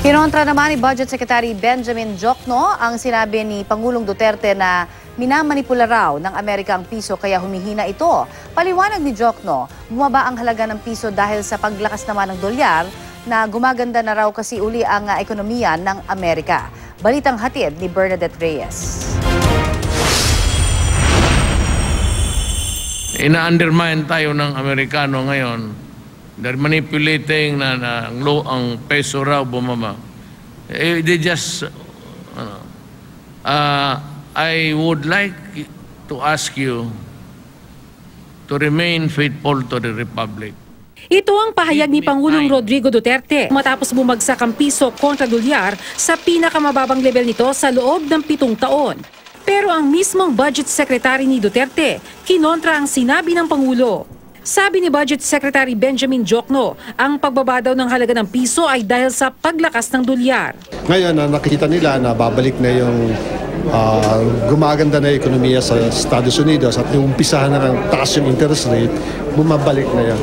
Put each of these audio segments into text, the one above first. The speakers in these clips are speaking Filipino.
Kinontra naman ni Budget Secretary Benjamin Diokno ang sinabi ni Pangulong Duterte na minamanipula raw ng Amerika ang piso kaya humihina ito. Paliwanag ni Diokno, bumaba ang halaga ng piso dahil sa paglakas naman ng dolyar na gumaganda na raw kasi uli ang ekonomiya ng Amerika. Balitang hatid ni Bernadette Reyes. Ina-undermine tayo ng Amerikano ngayon. They're manipulating na ang peso raw bumaba. They just, I would like to ask you to remain faithful to the Republic. Ito ang pahayag ni Pangulong Rodrigo Duterte matapos bumagsak ang piso kontra dolyar sa pinakamababang level nito sa loob ng 7 taon. Pero ang mismong Budget Secretary ni Duterte, kinontra ang sinabi ng Pangulo. Sabi ni Budget Secretary Benjamin Diokno, ang pagbaba daw ng halaga ng piso ay dahil sa paglakas ng dolyar. Ngayon, nakikita nila na babalik na yung gumaganda na ekonomiya sa Estados Unidos at yung umpisahan na ng taas yung interest rate, bumabalik na yan.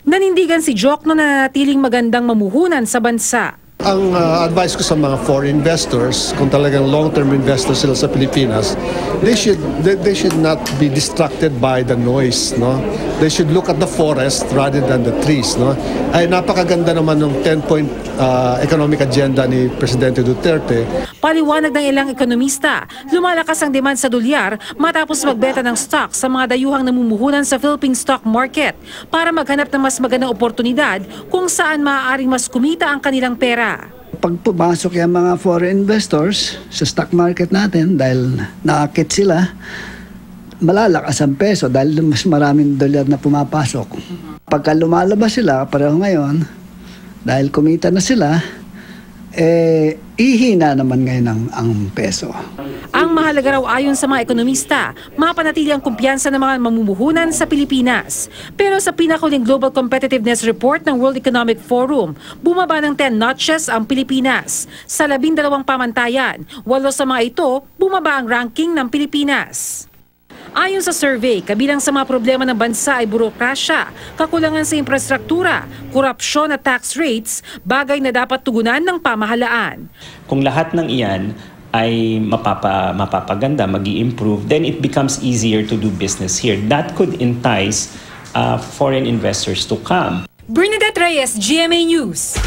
Nanindigan si Diokno na nanatiling magandang mamuhunan sa bansa. Ang advice ko sa mga foreign investors, kung talagang long-term investors sila sa Pilipinas, they should not be distracted by the noise, no? They should look at the forest rather than the trees, no? Ay napakaganda naman ng 10-point economic agenda ni Presidente Duterte. Paliwanag ng ilang ekonomista, lumalakas ang demand sa dolyar matapos magbenta ng stock sa mga dayuhang namumuhunan sa Philippine stock market para maghanap ng mas magandang oportunidad kung saan maaaring mas kumita ang kanilang pera. Pag pumasok yung mga foreign investors sa stock market natin dahil naakit sila, malalakas ang peso dahil mas maraming dolyar na pumapasok. Pagka lumalabas sila, pareho ngayon, dahil kumita na sila, ihina naman ngayon ang peso. Ang mahalaga raw ayon sa mga ekonomista, mapanatili ang kumpiyansa ng mga mamumuhunan sa Pilipinas. Pero sa pinakahuling Global Competitiveness Report ng World Economic Forum, bumaba ng 10 notches ang Pilipinas. Sa 12 pamantayan, 8 sa mga ito, bumaba ang ranking ng Pilipinas. Ayon sa survey, kabilang sa mga problema ng bansa ay burokrasya, kakulangan sa infrastruktura, korupsyon at tax rates, bagay na dapat tugunan ng pamahalaan. Kung lahat ng iyan ay mapapaganda, mag-i-improve, then it becomes easier to do business here. That could entice foreign investors to come. Bernadette Reyes, GMA News.